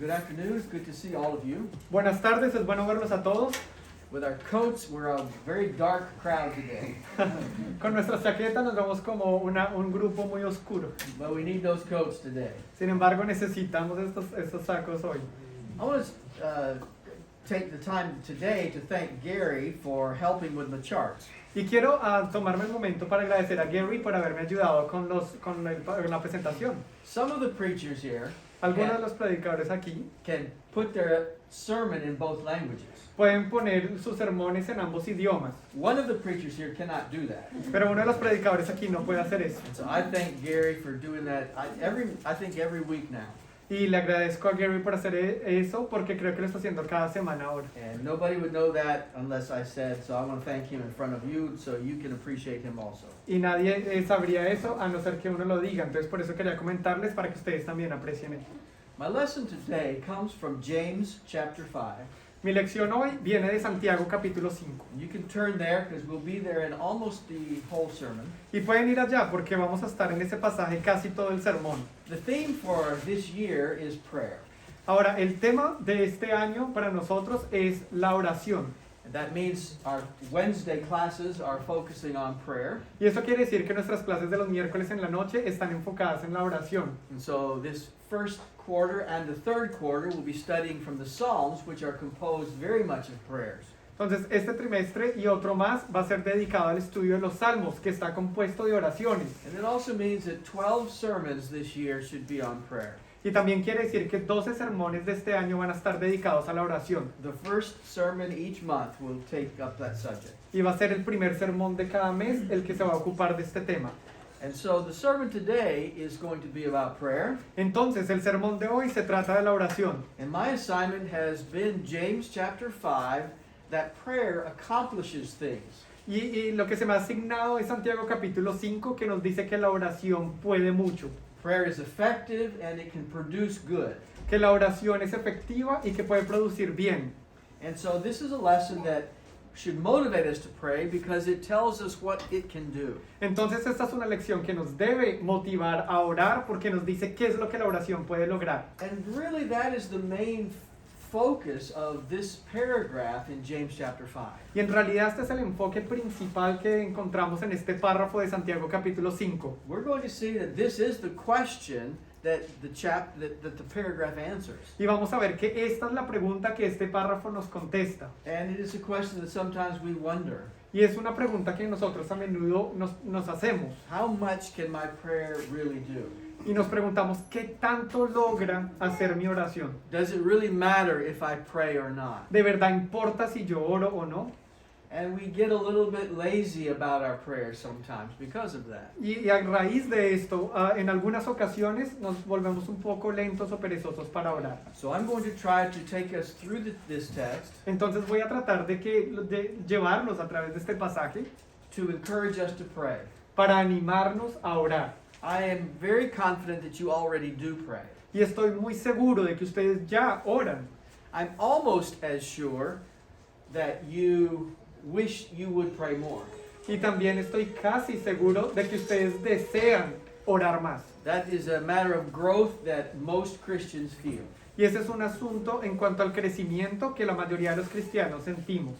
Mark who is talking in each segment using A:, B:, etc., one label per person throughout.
A: Good afternoon. It's good to see all of you.
B: Buenas tardes, es bueno verlos a todos.
A: With our coats, we're a very dark crowd today,
B: Con nuestras chaquetas nos vemos como un grupo muy oscuro.
A: but we need those coats today.
B: Sin embargo, necesitamos estos sacos hoy.
A: I want to take the time today to thank Gary for helping with the charts.
B: Y quiero tomarme el momento para agradecer a Gary por haberme ayudado con la presentación.
A: Some of the preachers here
B: Algunos de los predicadores aquí
A: can put their sermon in both languages.
B: pueden poner sus sermones en ambos idiomas,
A: One of the preachers here cannot do that.
B: pero uno de los predicadores aquí no puede hacer eso.
A: So I thank Gary for doing that I think every week now.
B: Y le agradezco a Gary por hacer eso porque creo que lo está haciendo cada semana ahora.
A: And nobody would know that unless I said, so I want to thank him in front of you so you can appreciate him also.
B: Y nadie sabría eso a no ser que uno lo diga. Entonces por eso quería comentarles para que ustedes también aprecien eso.
A: My lesson today comes from James chapter 5.
B: Mi lección hoy viene de Santiago capítulo 5.
A: You can turn there because we'll be there in almost the whole sermon.
B: Y pueden ir allá porque vamos a estar en ese pasaje casi todo el sermón.
A: The theme for this year is prayer.
B: Ahora, el tema de este año para nosotros es la oración.
A: And that means our Wednesday classes are focusing on prayer.
B: Y eso quiere decir que nuestras clases de los miércoles en la noche están enfocadas en la oración.
A: And so this first quarter and the third quarter we'll be studying from the Psalms, which are composed very much of prayers.
B: Entonces, este trimestre y otro más va a ser dedicado al estudio de los salmos, que está compuesto de oraciones.
A: And it also means that 12 sermons this year should be on prayer.
B: Y también quiere decir que 12 sermones de este año van a estar dedicados a la oración.
A: The first sermon each month will take up that subject.
B: Y va a ser el primer sermón de cada mes el que se va a ocupar de este tema.
A: And so the sermon today is going to be about prayer.
B: Entonces, el sermón de hoy se trata de la oración.
A: And my assignment has been James chapter 5, that prayer accomplishes things.
B: Y lo que se me ha asignado es Santiago capítulo 5, que nos dice que la oración puede mucho.
A: Prayer is effective and it can produce good.
B: Que la oración es efectiva y que puede producir bien.
A: And so this is a lesson that should motivate us to pray because it tells us what it can do.
B: Entonces, esta es una lección que nos debe motivar a orar porque nos dice qué es lo que la oración puede lograr.
A: And really that is the main focus of this paragraph in James chapter 5.
B: Y en realidad este es el enfoque principal que encontramos en este párrafo de Santiago capítulo 5.
A: We're going to see that this is the question that the paragraph answers.
B: Y vamos a ver que esta es la pregunta que este párrafo nos contesta.
A: And it is a question that sometimes we wonder.
B: Y es una pregunta que nosotros a menudo nos hacemos.
A: How much can my prayer really do?
B: Y nos preguntamos, ¿qué tanto logra hacer mi oración?
A: Does it really matter if I pray or not?
B: ¿De verdad importa si yo oro o no?
A: And we get a little bit lazy about our prayers sometimes because of that.
B: Y a raíz de esto, en algunas ocasiones nos volvemos un poco lentos o perezosos para orar.
A: So I'm going to try to take us through this text
B: Entonces voy a tratar de llevarlos a través de este pasaje
A: to encourage us to pray.
B: para animarnos a orar.
A: I am very confident that you already do pray.
B: Y estoy muy seguro de que ustedes ya oran.
A: I'm almost as sure that you wish you would pray more.
B: Y también estoy casi seguro de que ustedes desean orar más.
A: That is a matter of growth that most Christians feel.
B: Y ese es un asunto en cuanto al crecimiento que la mayoría de los cristianos sentimos.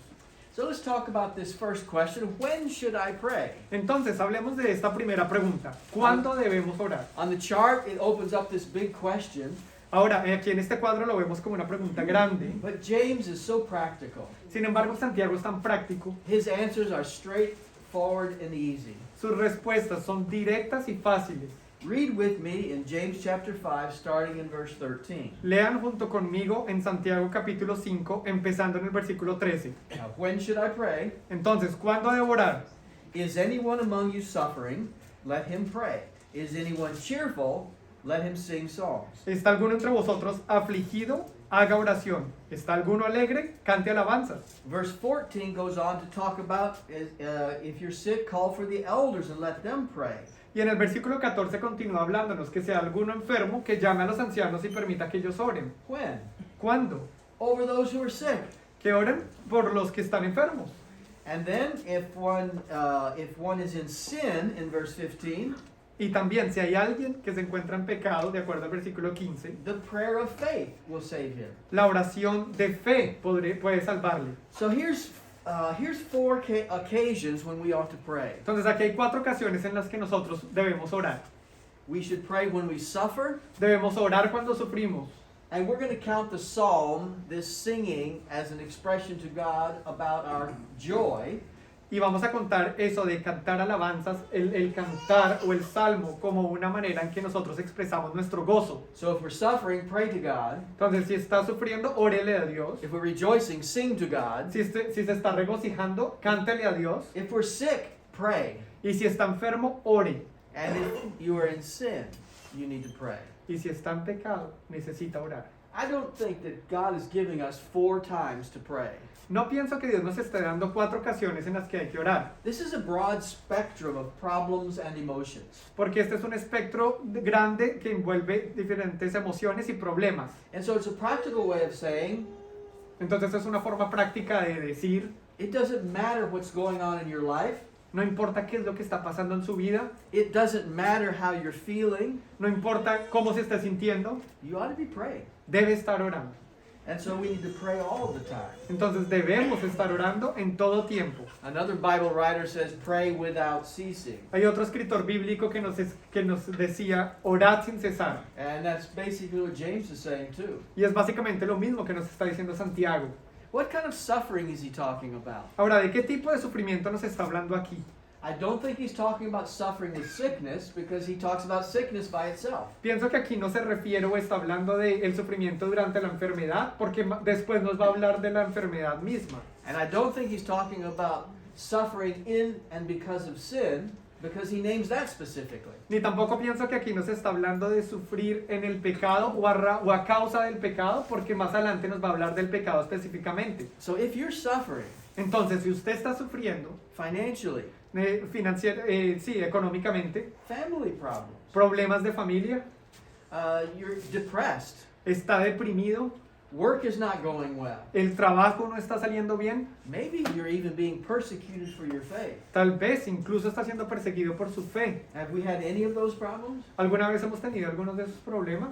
A: So let's talk about this first question. When should I pray?
B: Entonces, hablemos de esta primera pregunta. ¿Cuándo debemos orar?
A: On the chart, it opens up this big question,
B: Ahora, aquí en este cuadro lo vemos como una pregunta grande.
A: but James is so practical.
B: Sin embargo, Santiago es tan práctico.
A: His answers are straightforward and easy.
B: Sus respuestas son directas y fáciles.
A: Read with me in James chapter 5, starting in verse 13.
B: Lean junto conmigo en Santiago capítulo 5, empezando en el versículo 13.
A: Now, when should I pray?
B: Entonces, ¿cuándo debo orar?
A: Is anyone among you suffering? Let him pray. Is anyone cheerful? Let him sing psalms.
B: ¿Está alguno entre vosotros afligido? Haga oración. ¿Está alguno alegre? Cante alabanzas.
A: Verse 14 goes on to talk about if you're sick, call for the elders and let them pray.
B: Y en el versículo 14 continúa hablándonos que sea alguno enfermo que llame a los ancianos y permita que ellos oren.
A: When?
B: ¿Cuándo?
A: Over those who are sick.
B: Que oren por los que están enfermos.
A: And then if one is in sin in verse 15,
B: Y también si hay alguien que se encuentra en pecado, de acuerdo al versículo 15,
A: the prayer of faith will save him.
B: la oración de fe puede salvarle.
A: So here's four occasions when we ought to pray.
B: Entonces aquí hay 4 ocasiones en las que nosotros debemos orar.
A: We should pray when we suffer,
B: Debemos orar cuando sufrimos.
A: and we're going to count the psalm, this singing, as an expression to God about our joy.
B: Y vamos a contar eso de cantar alabanzas, el cantar o el salmo como una manera en que nosotros expresamos nuestro gozo.
A: So if we're suffering, pray to God.
B: Entonces, si está sufriendo, órele a Dios.
A: If we're rejoicing, sing to God.
B: Si se está regocijando, cántele a Dios.
A: If we're sick, pray.
B: Y si está enfermo, ore.
A: And if you are in sin, you need to pray.
B: Y si está en pecado, necesita orar.
A: I don't think that God is giving us 4 times to pray.
B: No pienso que Dios nos esté dando 4 ocasiones en las que hay que orar,
A: This is a broad spectrum of problems and emotions.
B: porque este es un espectro grande que envuelve diferentes emociones y problemas.
A: And so it's a practical way of saying,
B: Entonces es una forma práctica de decir,
A: it doesn't matter what's going on in your life.
B: no importa qué es lo que está pasando en su vida,
A: It doesn't matter how you're feeling.
B: no importa cómo se esté sintiendo,
A: You ought to be praying.
B: debe estar orando.
A: And so we need to pray all the time.
B: Entonces debemos estar orando en todo tiempo.
A: Another Bible writer says, pray without ceasing.
B: Hay otro escritor bíblico que nos decía, orad sin cesar.
A: And that's basically what James is saying too.
B: Y es básicamente lo mismo que nos está diciendo Santiago.
A: What kind of suffering is he talking about?
B: Ahora, ¿de qué tipo de sufrimiento nos está hablando aquí?
A: I don't think he's talking about suffering with sickness, because he talks about sickness by itself.
B: Pienso que aquí no se refiere o está hablando del sufrimiento durante la enfermedad, porque después nos va a hablar de la enfermedad misma.
A: And I don't think he's talking about suffering in and because of sin, because he names that specifically.
B: Ni tampoco pienso que aquí nos está hablando de sufrir en el pecado o a causa del pecado, porque más adelante nos va a hablar del pecado específicamente.
A: So if you're suffering
B: Entonces, si usted está sufriendo,
A: financially,
B: económicamente,
A: family problems,
B: problemas de familia,
A: you're depressed,
B: está deprimido,
A: work is not going well,
B: el trabajo no está saliendo bien,
A: maybe you're even being persecuted for your faith.
B: tal vez incluso está siendo perseguido por su fe.
A: Have we had any of those problems?
B: ¿Alguna vez hemos tenido algunos de esos problemas?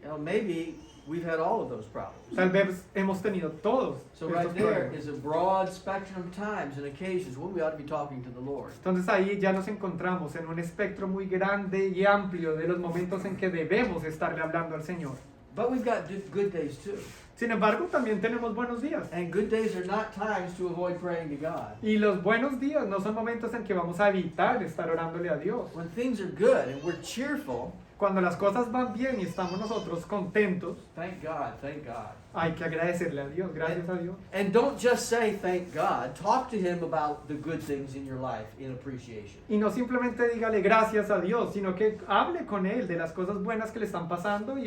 A: You know, maybe we've had all of those problems.
B: Tal vez hemos tenido todos
A: So
B: estos
A: right there
B: problemas.
A: is a broad spectrum of times and occasions when we ought to be talking to the Lord.
B: Entonces ahí ya nos encontramos en un espectro muy grande y amplio de los momentos en que debemos estarle hablando al Señor.
A: But we've got good days too.
B: Sin embargo, también tenemos buenos días.
A: And good days are not times to avoid praying to God.
B: Y los buenos días no son momentos en que vamos a evitar estar orándole a Dios.
A: When things are good and we're cheerful,
B: Cuando las cosas van bien y estamos nosotros contentos,
A: thank God, thank God.
B: hay que agradecerle a Dios, gracias a Dios.
A: And don't just say thank God. Talk to Him about the good things in your life in appreciation.
B: Y no simplemente dígale gracias a Dios, sino que hable con Él de las cosas buenas que le están pasando y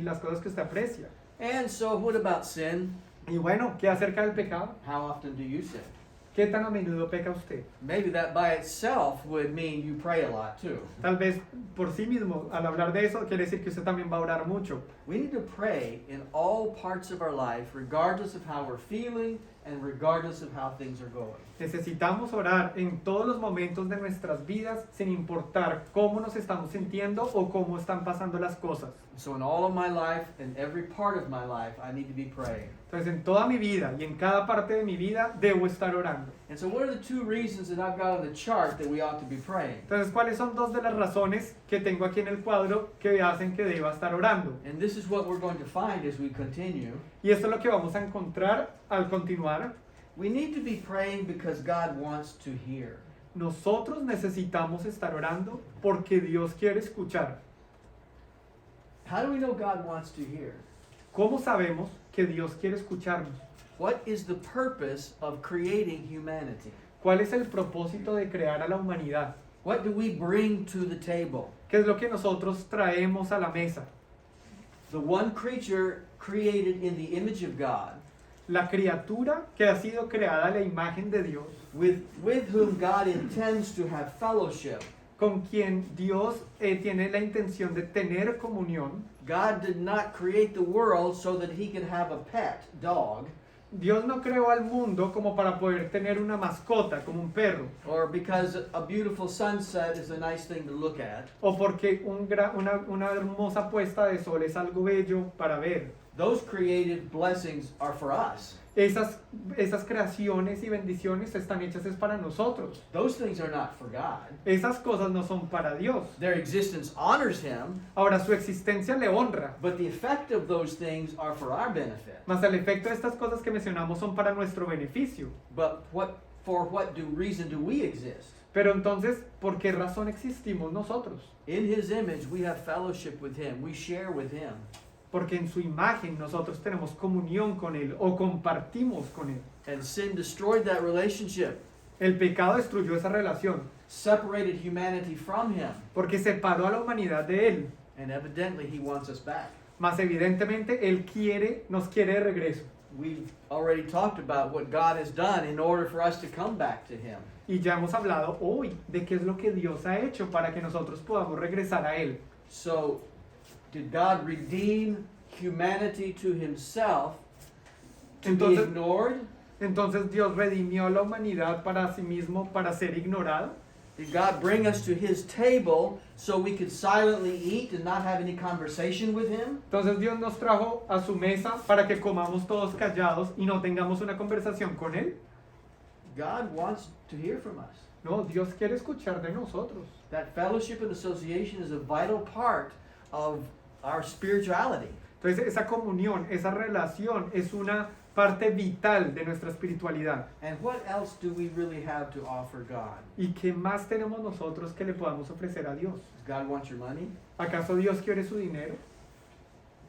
B: las cosas que usted aprecia.
A: And so, what about sin?
B: Y bueno, ¿qué acerca del pecado?
A: How often do you sin?
B: ¿Qué tan a menudo peca usted?
A: Maybe that by itself would mean you pray a lot too.
B: Tal vez por sí mismo, al hablar de eso, quiere decir que usted también va a orar mucho.
A: We need to pray in all parts of our life, regardless of how we're feeling and regardless of how things are going.
B: Necesitamos orar en todos los momentos de nuestras vidas, sin importar cómo nos estamos sintiendo o cómo están pasando las cosas.
A: So in all of my life, in every part of my life, I need to be praying.
B: Entonces, en toda mi vida y en cada parte de mi vida, debo estar orando.
A: And so what are the 2 reasons that I've got on the chart that we ought to be praying?
B: Entonces, ¿cuáles son 2 de las razones que tengo aquí en el cuadro que hacen que deba estar orando?
A: And this is what we're going to find as we continue.
B: Y esto es lo que vamos a encontrar al continuar.
A: We need to be praying because God wants to hear.
B: Nosotros necesitamos estar orando porque Dios quiere escuchar.
A: How do we know God wants to hear?
B: ¿Cómo sabemos que Dios quiere escucharnos?
A: What is the purpose of creating humanity?
B: ¿Cuál es el propósito de crear a la humanidad?
A: What do we bring to the table?
B: ¿Qué es lo que nosotros traemos a la mesa?
A: The one creature created in the image of God,
B: La criatura que ha sido creada a la imagen de Dios,
A: with whom God intends to have fellowship.
B: con quien Dios tiene la intención de tener comunión.
A: God did not create the world so that he could have a pet dog.
B: Dios no creó al mundo como para poder tener una mascota, como un perro,
A: or because a beautiful sunset is a nice thing to look at.
B: o porque una hermosa puesta de sol es algo bello para ver.
A: Those created blessings are for us.
B: Esas creaciones y bendiciones están hechas es para nosotros.
A: Those things are not for God.
B: Esas cosas no son para Dios.
A: Their existence honors Him,
B: Ahora su existencia le honra,
A: but the effect of those things are for our benefit.
B: mas el efecto de estas cosas que mencionamos son para nuestro beneficio.
A: But for what reason do we exist?
B: Pero entonces, ¿por qué razón existimos nosotros?
A: In His image, we have fellowship with Him. We share with Him.
B: Porque en su imagen nosotros tenemos comunión con Él o compartimos con Él.
A: And sin destroyed that relationship,
B: El pecado destruyó esa relación
A: separated humanity from Him,
B: porque separó a la humanidad de Él.
A: and evidently He wants us back.
B: Mas evidentemente Él nos quiere de regreso.
A: We've already talked about what God has done in order for us to come back to Him.
B: Y ya hemos hablado hoy de qué es lo que Dios ha hecho para que nosotros podamos regresar a Él.
A: So, did God redeem humanity to Himself to be
B: Entonces-
A: ignored?
B: Entonces Dios redimió a la humanidad para sí mismo, para ser ignorado.
A: Did God bring us to His table so we could silently eat and not have any conversation with Him?
B: Entonces Dios nos trajo a su mesa para que comamos todos callados y no tengamos una conversación con Él.
A: God wants to hear from us.
B: No, Dios quiere escuchar de nosotros.
A: That fellowship and association is a vital part of our spirituality.
B: Entonces esa comunión, esa relación es una parte vital de nuestra espiritualidad.
A: And what else do we really have to offer God?
B: ¿Y qué más tenemos nosotros que le podamos ofrecer a Dios?
A: Does God want your money?
B: ¿Acaso Dios quiere su dinero?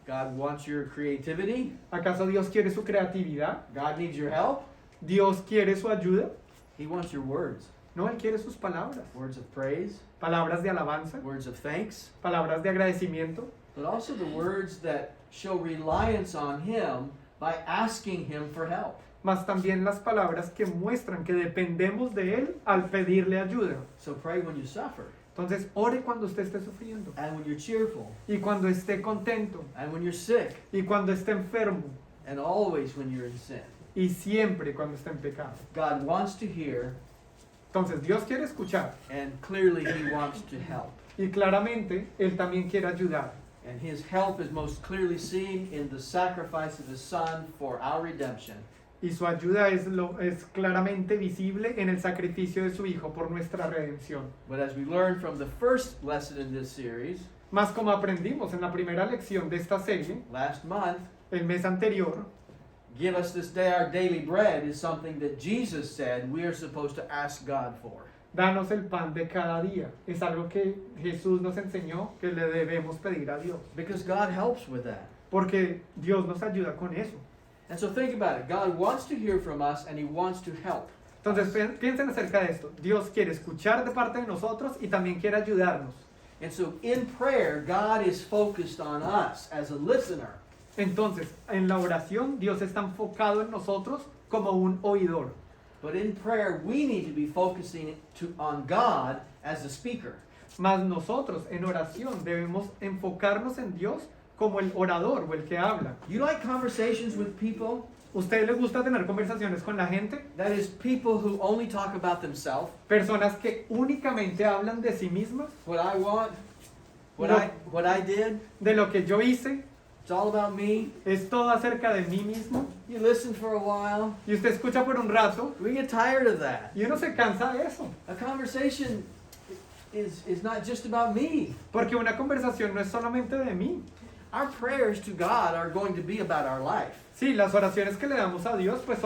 A: God wants your creativity?
B: ¿Acaso Dios quiere su creatividad?
A: God needs your help?
B: ¿Dios quiere su ayuda?
A: He wants your words.
B: No, Él quiere sus palabras.
A: Words of praise,
B: Palabras de alabanza,
A: words of thanks,
B: palabras de agradecimiento,
A: but also the words that show reliance on Him by asking Him for help.
B: mas también las palabras que muestran que dependemos de Él al pedirle ayuda.
A: So pray when you suffer,
B: Entonces, ore cuando usted esté sufriendo,
A: and when you're cheerful,
B: y cuando esté contento,
A: and when you're sick,
B: y cuando esté enfermo,
A: and always when you're in sin.
B: y siempre cuando esté en pecado.
A: God wants to hear,
B: Entonces, Dios quiere escuchar,
A: and clearly He wants to help.
B: y claramente Él también quiere ayudar.
A: And His help is most clearly seen in the sacrifice of His Son for our redemption.
B: Y su ayuda es claramente visible en el sacrificio de su Hijo por nuestra redención.
A: But as we learned from the first lesson in this series,
B: Más como aprendimos en la primera lección de esta serie,
A: last month,
B: el mes anterior,
A: give us this day our daily bread is something that Jesus said we are supposed to ask God for.
B: danos el pan de cada día. Es algo que Jesús nos enseñó que le debemos pedir a Dios.
A: Because God helps with that.
B: Porque Dios nos ayuda con eso.
A: And so think about it. God wants to hear from us and He wants to help.
B: Entonces piensen acerca de esto. Dios quiere escuchar de parte de nosotros y también quiere ayudarnos.
A: And so in prayer, God is focused on us as a listener.
B: Entonces, en la oración, Dios está enfocado en nosotros como un oidor.
A: But in prayer, we need to be focusing on God as the speaker.
B: Mas nosotros en oración debemos enfocarnos en Dios como el orador o el que habla.
A: You like conversations with people?
B: ¿Usted le gusta tener conversaciones con la gente?
A: That is, people who only talk about themselves.
B: Personas que únicamente hablan de sí mismas,
A: What I want,
B: No.
A: what I did,
B: de lo que yo hice,
A: it's all about me.
B: es todo acerca de mí mismo.
A: You listen for a while.
B: Y usted escucha por un rato
A: We get tired of that.
B: y uno se cansa de eso.
A: A conversation is not just about me.
B: Porque una conversación no es solamente de mí.
A: Our prayers to God are going to be about our life.
B: Sí, las oraciones que le damos a Dios pues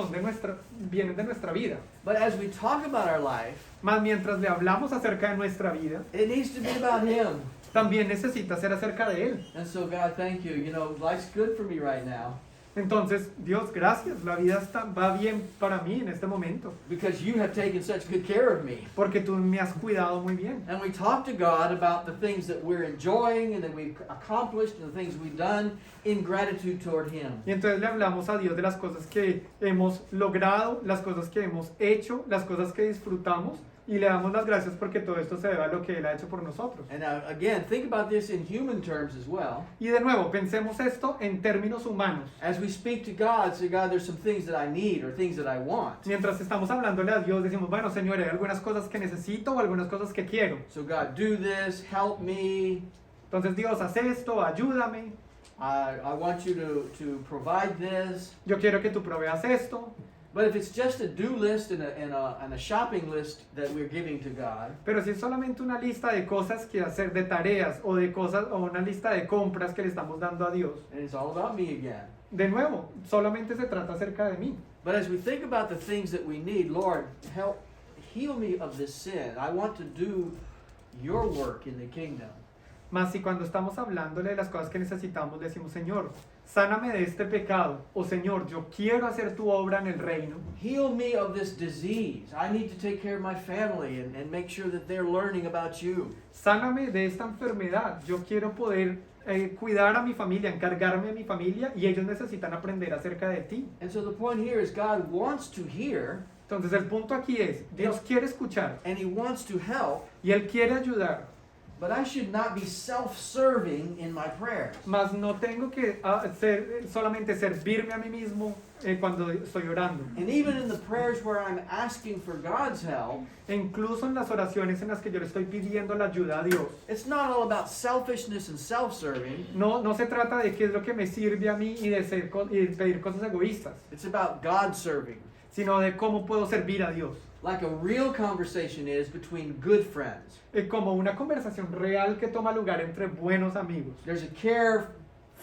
B: vienen de nuestra vida.
A: But as we talk about our life,
B: Más mientras le hablamos acerca de nuestra vida,
A: it needs to be about Him.
B: también necesita ser acerca de Él.
A: And so, God, thank you. You know, life's good for me right now
B: Entonces, Dios, gracias, la vida va bien para mí en este momento,
A: because you have taken such good care of me.
B: porque tú me has cuidado muy bien.
A: And we talk to God about the things that we're enjoying and that we've accomplished and the things we've done in gratitude toward Him.
B: Y entonces le hablamos a Dios de las cosas que hemos logrado, las cosas que hemos hecho, las cosas que disfrutamos, y le damos las gracias porque todo esto se debe a lo que Él ha hecho por nosotros.
A: And now, again, think about this in human terms as well.
B: Y de nuevo, pensemos esto en términos humanos.
A: As we speak to God, say, God, there's some things that I need or things that I want.
B: Mientras estamos hablándole a Dios, decimos, bueno, Señor, hay algunas cosas que necesito o algunas cosas que quiero.
A: So, God, do this, help me.
B: Entonces, Dios, haz esto, ayúdame.
A: I want you to provide this.
B: Yo quiero que tú proveas esto.
A: But if it's just a do list and a shopping list that we're giving to God,
B: Pero si es solamente una lista de cosas que hacer, de tareas o de cosas o una lista de compras que le estamos dando a Dios,
A: and it's all about me again.
B: de nuevo, solamente se trata acerca de mí.
A: But as we think about the things that we need, Lord, help heal me of this sin. I want to do your work in the kingdom.
B: Más si cuando estamos hablándole de las cosas que necesitamos, le decimos, Señor, sáname de este pecado. O Señor, yo quiero hacer tu obra en el reino.
A: Heal me of this disease. I need to take care of my family and make sure that they're learning about you.
B: Sáname de esta enfermedad. Yo quiero poder cuidar a mi familia, encargarme de mi familia y ellos necesitan aprender acerca de ti.
A: And so the point here is God wants to hear
B: Entonces el punto aquí es, Dios quiere escuchar
A: and He wants to help,
B: y Él quiere ayudar.
A: but I should not be self-serving in my prayers.
B: Mas no tengo que solamente servirme a mí mismo cuando estoy orando.
A: And even in the prayers where I'm asking for God's help,
B: E incluso en las oraciones en las que yo le estoy pidiendo la ayuda a Dios.
A: it's not all about selfishness and self-serving.
B: No se trata de qué es lo que me sirve a mí y de pedir cosas egoístas,
A: It's about God serving.
B: sino de cómo puedo servir a Dios.
A: Like a real conversation is between good friends.
B: Como una conversación real que toma lugar entre buenos amigos.
A: There's a care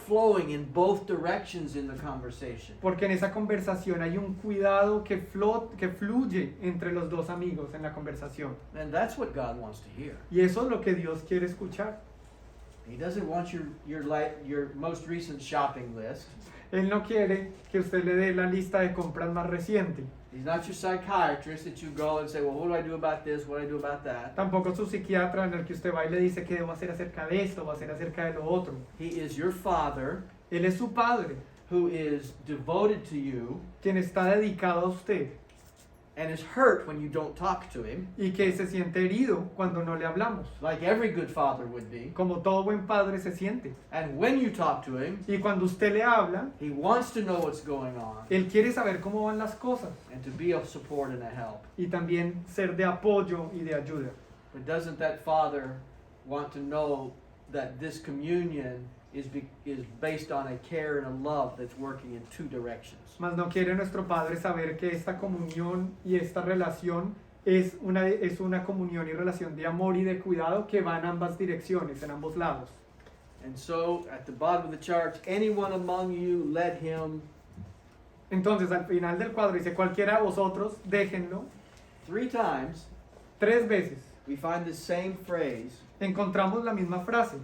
A: flowing in both directions in the conversation.
B: Porque en esa conversación hay un cuidado que fluye entre los dos amigos en la conversación.
A: And that's what God wants to hear.
B: Y eso es lo que Dios quiere escuchar.
A: He doesn't want your most recent shopping list.
B: Él no quiere que usted le dé la lista de compras más reciente.
A: He's not your psychiatrist that you go and say, well, what do I do about this? What do I do about that?
B: Tampoco su psiquiatra en el que usted va y le dice qué debo hacer acerca de esto o hacer acerca de lo otro.
A: He is your father
B: Él es su padre,
A: who is devoted to you
B: quien está dedicado a usted
A: and is hurt when you don't talk to him,
B: y que se siente herido cuando no le hablamos,
A: like every good father would be.
B: como todo buen padre se siente.
A: And when you talk to him,
B: Y cuando usted le habla,
A: he wants to know what's going on
B: él quiere saber cómo van las cosas
A: and to be of support and a help.
B: y también ser de apoyo y de ayuda.
A: But doesn't that father want to know that this communion is based on a care and a love that's working in two directions?
B: Mas no quiere nuestro Padre saber que esta comunión y esta relación es una comunión y relación de amor y de cuidado que va en ambas direcciones, en ambos lados.
A: And so, at the bottom of the chart, anyone among you, let him.
B: Entonces, al final del cuadro dice, cualquiera de vosotros, déjenlo.
A: 3 times,
B: 3 veces
A: we find the same phrase,
B: encontramos la misma frase.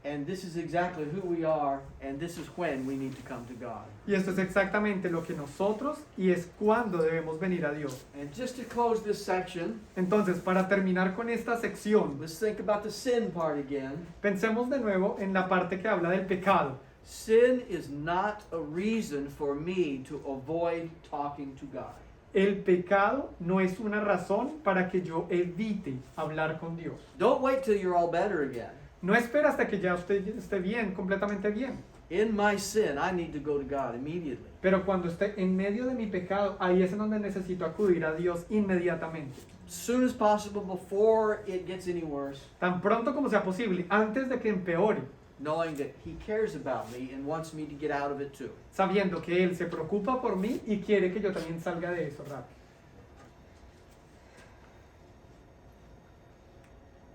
A: and this is exactly who we are, and this is when we need to come to God.
B: Y esto es exactamente lo que nosotros y es cuando debemos venir a Dios.
A: And just to close this section,
B: Entonces, para terminar con esta sección,
A: let's think about the sin part again.
B: pensemos de nuevo en la parte que habla del pecado.
A: Sin is not a reason for me to avoid talking to God.
B: El pecado no es una razón para que yo evite hablar con Dios.
A: Don't wait till you're all better again.
B: No espera hasta que ya usted esté bien, completamente bien.
A: In my sin, I need to go to God immediately.
B: Pero cuando esté en medio de mi pecado, ahí es en donde necesito acudir a Dios inmediatamente.
A: As soon as possible before it gets any worse,
B: Tan pronto como sea posible, antes de que empeore,
A: knowing that He cares about me and wants me to get out of it too.
B: sabiendo que Él se preocupa por mí y quiere que yo también salga de eso rápido.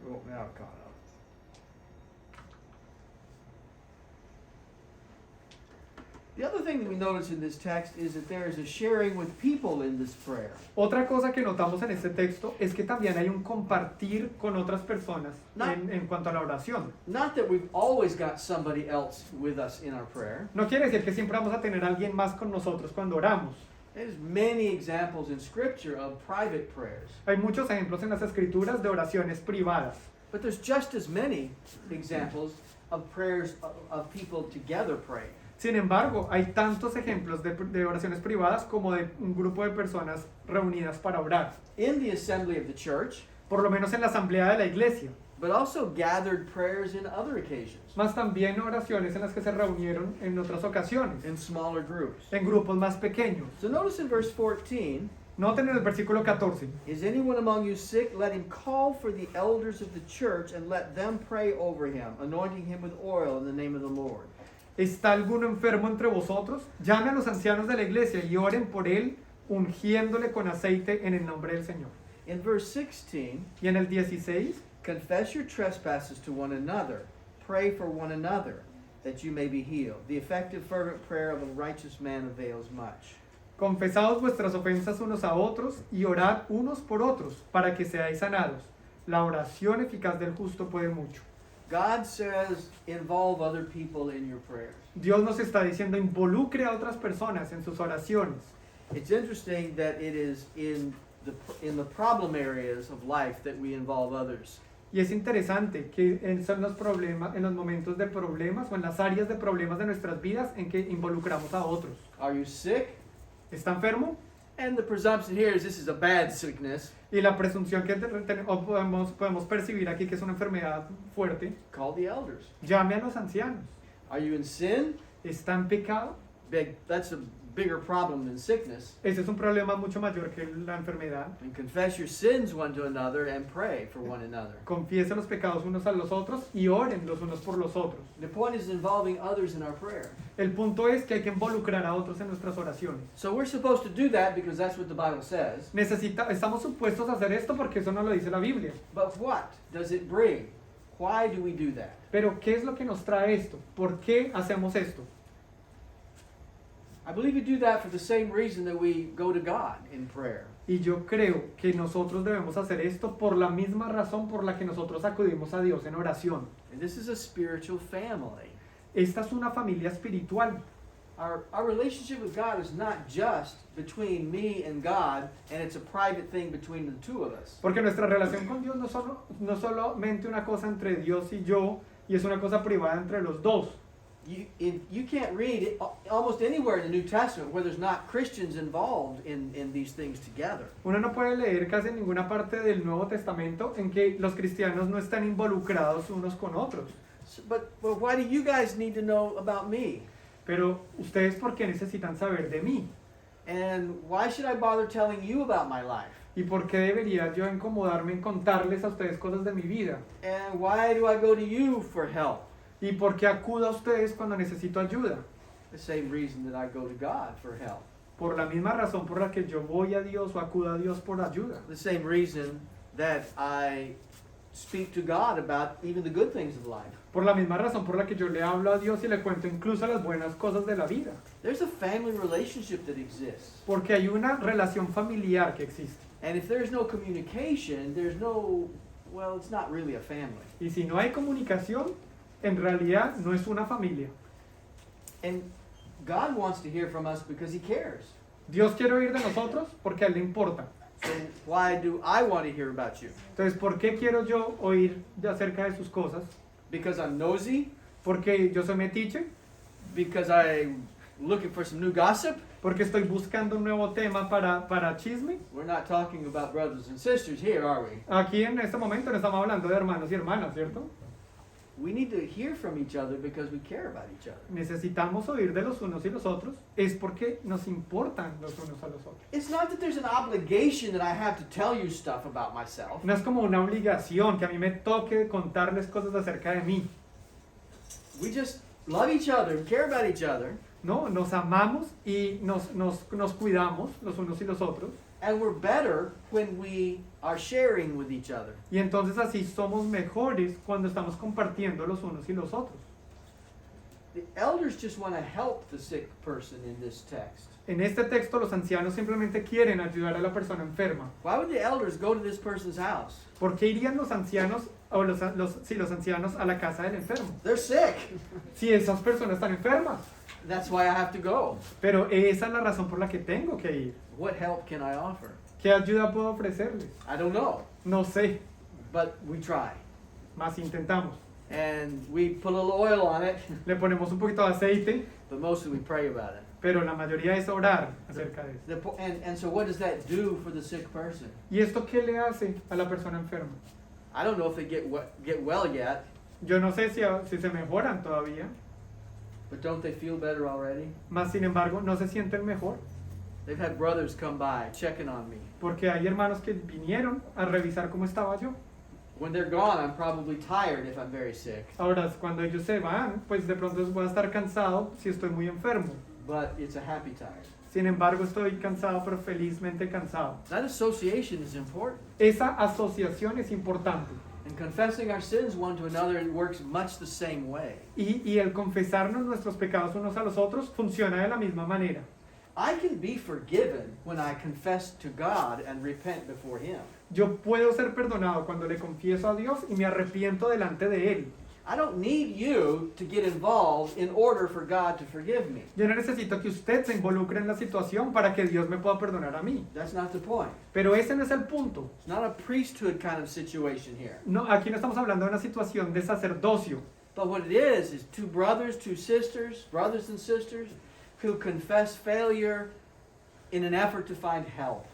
A: Oh, now caught up. The other thing that we notice in this text is that there is a sharing with people in this prayer.
B: Otra cosa que notamos en este texto es que también hay un compartir con otras personas en cuanto a la oración.
A: Not that we've always got somebody else with us in our prayer.
B: No quiere decir que siempre vamos a tener a alguien más con nosotros cuando oramos.
A: There's many examples in Scripture of private prayers.
B: Hay muchos ejemplos en las escrituras de oraciones privadas,
A: But there's just as many examples of prayers of people together praying.
B: Sin embargo, hay tantos ejemplos de oraciones privadas como de un grupo de personas reunidas para orar,
A: in the assembly of the church,
B: por lo menos en la asamblea de la iglesia,
A: but also gathered prayers in other occasions,
B: más también oraciones en las que se reunieron en otras ocasiones,
A: in smaller groups.
B: en grupos más pequeños.
A: So notice in verse 14,
B: Noten en el versículo 14,
A: is anyone among you sick? Let him call for the elders of the church and let them pray over him, anointing him with oil in the name of the Lord.
B: ¿está alguno enfermo entre vosotros? Llame a los ancianos de la iglesia y oren por él, ungiéndole con aceite en el nombre del Señor.
A: In verse 16,
B: Y en el 16,
A: confess your trespasses to one another, pray for one another, that you may be healed. The effective fervent prayer of a righteous man avails much.
B: confesaos vuestras ofensas unos a otros y orad unos por otros para que seáis sanados. La oración eficaz del justo puede mucho.
A: God says, involve other people in your prayers.
B: Dios nos está diciendo, involucre a otras personas en sus oraciones.
A: It's interesting that it is in the problem areas of life that we involve others.
B: Y es interesante que son los problemas, en los momentos de problemas o en las áreas de problemas de nuestras vidas en que involucramos a otros.
A: Are you sick?
B: ¿Está enfermo?
A: And the presumption here is this is a bad sickness.
B: Y la presunción que podemos percibir aquí que es una enfermedad fuerte,
A: Call the elders.
B: llame a los ancianos.
A: Are you in sin?
B: ¿Está en pecado?
A: That's a bigger problem than sickness.
B: Ese es un problema mucho mayor que la enfermedad.
A: And confess your sins one to another and pray for one another.
B: Confiesen los pecados unos a los otros y oren los unos por los otros.
A: The point is involving others in our prayer.
B: El punto es que hay que involucrar a otros en nuestras oraciones.
A: So we're supposed to do that because that's what the Bible says.
B: Estamos supuestos a hacer esto porque eso no lo dice la Biblia.
A: But what does it bring? Why do we do that?
B: Pero ¿qué es lo que nos trae esto? ¿Por qué hacemos esto?
A: I believe we do that for the same reason that we go to God in prayer.
B: Y yo creo que nosotros debemos hacer esto por la misma razón por la que nosotros acudimos a Dios en oración.
A: And this is a spiritual family.
B: Esta es una familia espiritual.
A: Our relationship with God is not just between me and God, and it's a private thing between the two of us.
B: Porque nuestra relación con Dios no solamente una cosa entre Dios y yo, y es una cosa privada entre los dos.
A: You can't read it almost anywhere in the New Testament where there's not Christians involved in these things together.
B: Uno no puede leer casi en ninguna parte del Nuevo Testamento en que los cristianos no están involucrados unos con otros.
A: But why do you guys need to know about me?
B: Pero ustedes, ¿por qué necesitan saber de mí?
A: And why should I bother telling you about my life?
B: ¿Y por qué debería yo incomodarme en contarles a ustedes cosas de mi vida?
A: And why do I go to you for help?
B: ¿Y por qué acudo a ustedes cuando necesito ayuda?
A: The same reason that I go to God for help.
B: Por la misma razón por la que yo voy a Dios o acudo a Dios por ayuda.
A: The same reason that I speak to God about even the good things of life.
B: Por la misma razón por la que yo le hablo a Dios y le cuento incluso las buenas cosas de la vida.
A: There's a family relationship that exists.
B: Porque hay una relación familiar que existe.
A: And if there's no communication, it's not really a family.
B: Y si no hay comunicación, en realidad no es una familia.
A: And God wants to hear from us because He cares.
B: Dios quiere oír de nosotros porque a Él le importa.
A: So why do I want to hear about you?
B: Entonces, ¿por qué quiero yo oír acerca de sus cosas?
A: Because I'm nosy?
B: Porque yo soy metiche,
A: Because I'm looking for some new gossip?
B: porque estoy buscando un nuevo tema para chisme.
A: We're not talking about brothers and sisters here, are we?
B: Aquí en este momento no estamos hablando de hermanos y hermanas, ¿cierto?
A: We need to hear from each other because we care about each other.
B: Necesitamos oír de los unos y los otros, es porque nos importan los unos a los otros.
A: It's not that there's an obligation that I have to tell you stuff about myself.
B: No es como una obligación que a mí me toque contarles cosas acerca de mí.
A: We just love each other, care about each other,
B: No, nos amamos y nos cuidamos los unos y los otros.
A: and we're better when we are sharing with each other.
B: Y entonces así somos mejores cuando estamos compartiendo los unos y los otros.
A: The elders just want to help the sick person in this text.
B: En este texto los ancianos simplemente quieren ayudar a la persona enferma.
A: Why would the elders go to this person's house?
B: ¿Por qué irían los ancianos o los ancianos a la casa del enfermo?
A: They're sick.
B: Si esas personas están enfermas.
A: That's why I have to go.
B: Pero esa es la razón por la que tengo que ir.
A: What help can I offer?
B: ¿Qué ayuda puedo ofrecerles?
A: I don't know,
B: No sé,
A: but we try.
B: más intentamos.
A: and we put a little oil on it,
B: le ponemos un poquito de aceite,
A: but mostly we pray about it.
B: pero la mayoría es orar acerca de eso.
A: And so what does that do for the sick person?
B: ¿Y esto qué le hace a la persona enferma?
A: I don't know if they get well yet,
B: Yo no sé si se mejoran todavía,
A: but don't they feel better already?
B: más sin embargo no se sienten mejor,
A: They've had brothers come by checking on me.
B: porque hay hermanos que vinieron a revisar cómo estaba yo.
A: When they're gone, I'm probably tired if I'm very sick,
B: Ahora, cuando ellos se van, pues de pronto voy a estar cansado si estoy muy enfermo.
A: but it's a happy tired.
B: Sin embargo, estoy cansado, pero felizmente cansado.
A: That association is important.
B: Esa asociación es importante.
A: And confessing our sins one to another works much the same way.
B: Y el confesarnos nuestros pecados unos a los otros funciona de la misma manera.
A: I can be forgiven when I confess to God and repent before Him.
B: Yo puedo ser perdonado cuando le confieso a Dios y me arrepiento delante de Él.
A: I don't need you to get involved in order for God to forgive me.
B: Yo no necesito que usted se involucre en la situación para que Dios me pueda perdonar a mí.
A: That's not the point.
B: Pero ese no es el punto.
A: It's not a priesthood kind of situation here.
B: No, aquí no estamos hablando de una situación de sacerdocio.
A: But what it is two brothers, two sisters, brothers and sisters, who confess failure in an effort to find help.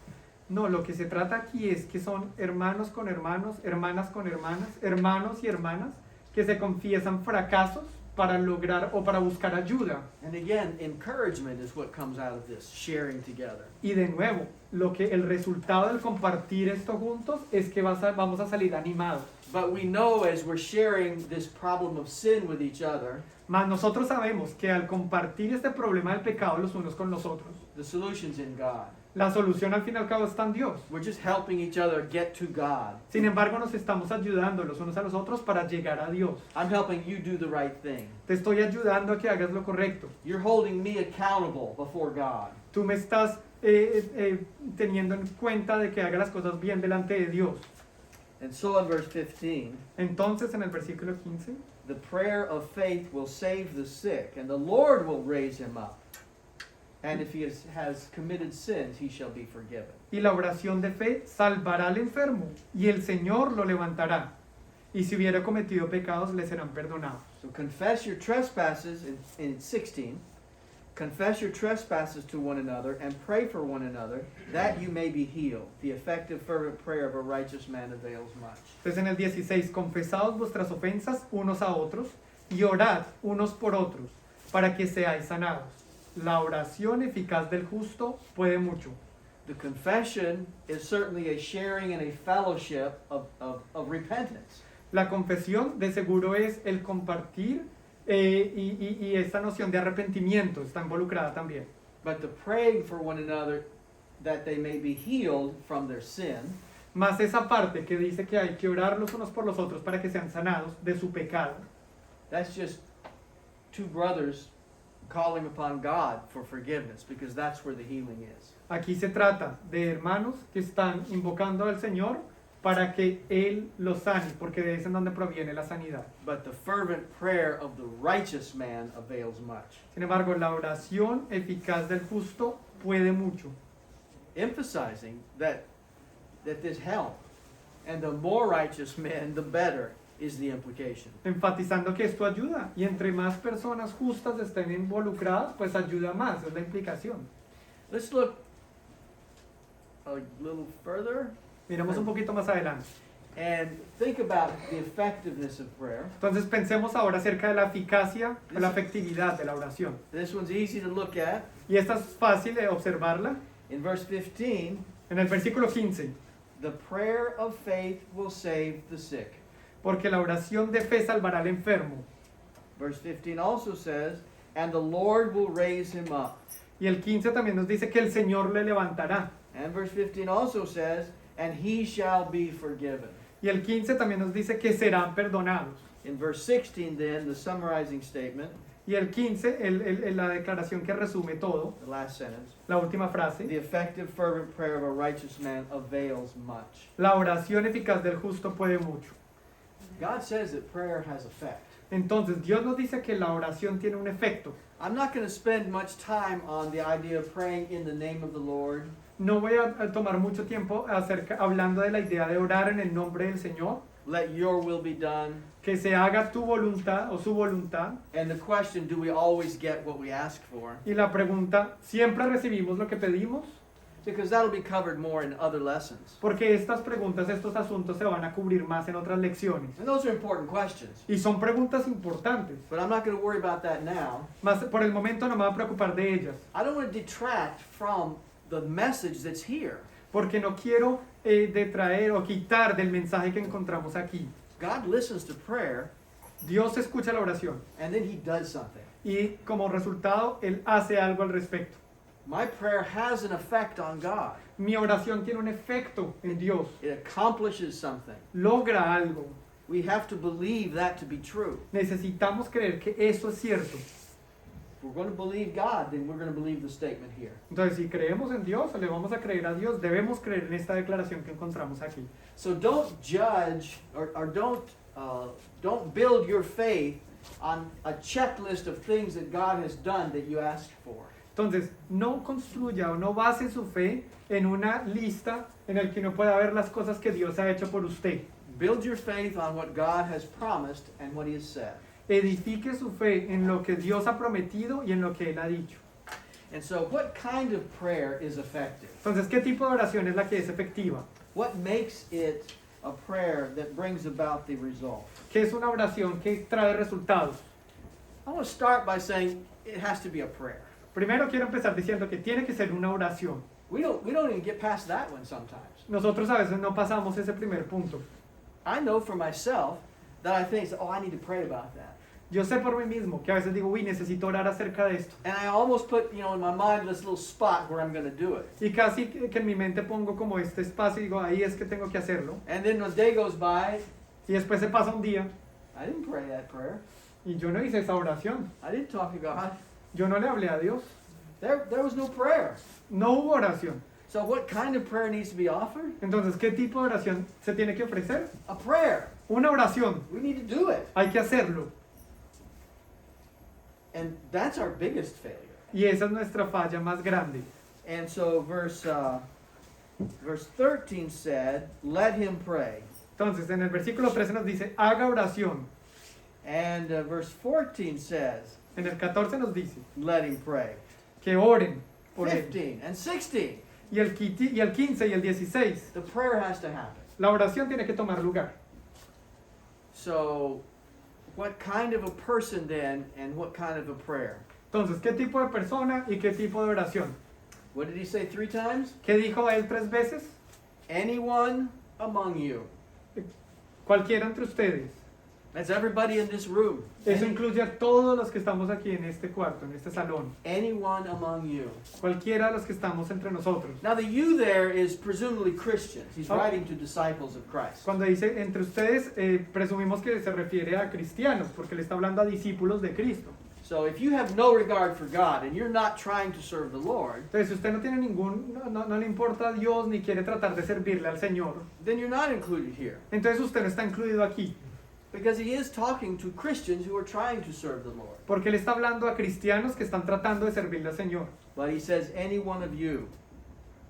B: No, lo que se trata aquí es que son hermanos con hermanos, hermanas con hermanas, hermanos y hermanas que se confiesan fracasos para lograr o para buscar ayuda.
A: And again, encouragement is what comes out of this, sharing together.
B: Y de nuevo, el resultado del compartir esto juntos es que vamos a salir animados.
A: But we know as we're sharing this problem of sin with each other,
B: Mas nosotros sabemos que al compartir este problema del pecado los unos con los otros,
A: the solution's in God.
B: la solución al fin y al cabo está en Dios.
A: We're just helping each other get to God.
B: Sin embargo, nos estamos ayudando los unos a los otros para llegar a Dios.
A: I'm helping you do the right thing.
B: Te estoy ayudando a que hagas lo correcto.
A: You're holding me accountable before God.
B: Tú me estás teniendo en cuenta de que haga las cosas bien delante de Dios.
A: And so in verse 15,
B: Entonces, en el versículo 15,
A: the prayer of faith will save the sick, and the Lord will raise him up. And if he has committed sins, he shall be forgiven.
B: y la oración de fe salvará al enfermo, y el Señor lo levantará. Y si hubiera cometido pecados, le serán perdonados.
A: So confess your trespasses in 16. Confess your trespasses to one another and pray for one another that you may be healed. The effective fervent prayer of a righteous man avails much.
B: Entonces en el 16, confesaos vuestras ofensas unos a otros y orad unos por otros para que seáis sanados. La oración eficaz del justo puede mucho.
A: The confession is certainly a sharing and a fellowship of repentance.
B: La confesión de seguro es el compartir y esta noción de arrepentimiento está involucrada también.
A: But the praying for one another that they may be healed from their sin,
B: Más esa parte que dice que hay que orar los unos por los otros para que sean sanados de su pecado.
A: that's just two brothers calling upon God for forgiveness, because that's where the healing is.
B: Aquí se trata de hermanos que están invocando al Señor para que Él los sane, porque de ese es donde proviene la sanidad.
A: But the fervent prayer of the righteous man avails much.
B: Sin embargo, la oración eficaz del justo puede mucho,
A: Emphasizing that this help, and the more righteous men, the better, is the implication.
B: enfatizando que esto ayuda, y entre más personas justas estén involucradas, pues ayuda más, es la implicación.
A: Let's look a little further
B: Miremos un poquito más adelante.
A: and think about the effectiveness of prayer.
B: Entonces pensemos ahora acerca de la eficacia o la efectividad de la oración.
A: This one's easy to look at.
B: Y esta es fácil de observarla.
A: In verse 15,
B: En el versículo 15,
A: the prayer of faith will save the sick.
B: porque la oración de fe salvará al enfermo.
A: Verse 15 also says, and the Lord will raise him up.
B: Y el 15 también nos dice que el Señor le levantará.
A: And verse 15 also says, and he shall be forgiven.
B: Y el 15 también nos dice que serán perdonados.
A: In verse 16 then, the summarizing statement,
B: Y el 15, la declaración que resume todo,
A: the last sentence,
B: la última
A: the
B: frase,
A: effective fervent prayer of a righteous man avails much.
B: la oración eficaz del justo puede mucho.
A: God says that prayer has effect.
B: Entonces Dios nos dice que la oración tiene un efecto.
A: I'm not going to spend much time on the idea of praying in the name of the Lord.
B: No voy a tomar mucho tiempo hablando de la idea de orar en el nombre del Señor,
A: let your will be done.
B: que se haga tu voluntad o su voluntad.
A: And the question, do we always get what we ask for?
B: Y la pregunta, ¿siempre recibimos lo que pedimos?
A: Because that'll be covered more in other lessons.
B: Porque estas preguntas, estos asuntos se van a cubrir más en otras lecciones.
A: And those are important questions.
B: Y son preguntas importantes.
A: But I'm not going to worry about that now.
B: Más por el momento no me voy a preocupar de ellas.
A: I don't want to detract from the message that's here.
B: Porque no quiero detraer o quitar del mensaje que encontramos aquí.
A: God listens to prayer,
B: Dios escucha la oración.
A: and then he does something.
B: Y como resultado, Él hace algo al respecto.
A: My prayer has an effect on God.
B: Mi oración tiene un efecto en Dios.
A: It accomplishes something.
B: Logra algo.
A: We have to believe that to be true.
B: Necesitamos creer que eso es cierto.
A: If we're going to believe God, then we're going to believe the statement here.
B: Entonces, si creemos en Dios o le vamos a creer a Dios, debemos creer en esta declaración que encontramos aquí.
A: So don't judge or don't build your faith on a checklist of things that God has done that you asked for.
B: Entonces, no construya o no base su fe en una lista en la que uno pueda ver las cosas que Dios ha hecho por usted.
A: Build your faith on what God has promised and what he has said.
B: Edifique su fe en lo que Dios ha prometido y en lo que Él ha dicho.
A: And so what kind of prayer is effective?
B: Entonces, ¿qué tipo de oración es la que es efectiva?
A: What makes it a prayer that brings about the result?
B: ¿Qué es una oración que trae resultados?
A: I want to start by saying it has to be a prayer.
B: Primero quiero empezar diciendo que tiene que ser una oración.
A: We don't even get past that one sometimes.
B: Nosotros a veces no pasamos ese primer punto.
A: I know for myself that I think, oh, I need to pray about that.
B: Yo sé por mí mismo que a veces digo, uy, necesito orar acerca de esto.
A: And I almost put, in my mind this little spot where I'm going to do it.
B: Y casi que en mi mente pongo como este espacio y digo, ahí es que tengo que hacerlo.
A: And then a day goes by,
B: Y después se pasa un día
A: I didn't pray that prayer.
B: y yo no hice esa oración.
A: I didn't talk to God.
B: Yo no le hablé a Dios.
A: There was no prayer.
B: No hubo oración.
A: So what kind of prayer needs to be offered?
B: Entonces, ¿qué tipo de oración se tiene que ofrecer?
A: A prayer.
B: Una oración.
A: We need to do it.
B: Hay que hacerlo.
A: And that's our biggest failure.
B: Y esa es nuestra falla más grande.
A: And so verse 13 said, let him pray.
B: Entonces, en el versículo 13 nos dice, haga oración.
A: And verse 14 says,
B: En el 14 nos dice,
A: let him pray.
B: que oren por él.
A: 15 and 16,
B: Y el 15 y el 16,
A: the prayer has to happen.
B: la oración tiene que tomar lugar.
A: So what kind of a person then and what kind of a prayer?
B: Entonces, ¿qué tipo de persona y qué tipo de oración?
A: What did he say 3 times?
B: ¿Qué dijo él 3 veces?
A: Anyone among you.
B: Cualquiera entre ustedes.
A: That's everybody in this room.
B: Eso incluye a todos los que estamos aquí en este cuarto, en este salón.
A: Anyone among you.
B: Cualquiera de los que estamos entre nosotros.
A: Now the you there is presumably Christians. He's
B: Oh.
A: writing to disciples of Christ.
B: Cuando dice entre ustedes, presumimos que se refiere a cristianos, porque le está hablando a discípulos de Cristo.
A: So if you have no regard for God and you're not trying to serve the Lord,
B: Entonces, si usted no tiene no le importa a Dios ni quiere tratar de servirle al Señor,
A: then you're not included here.
B: entonces usted no está incluido aquí,
A: Because he is talking to Christians who are trying to serve the Lord.
B: porque él está hablando a cristianos que están tratando de servirle al Señor.
A: But he says, any one of you.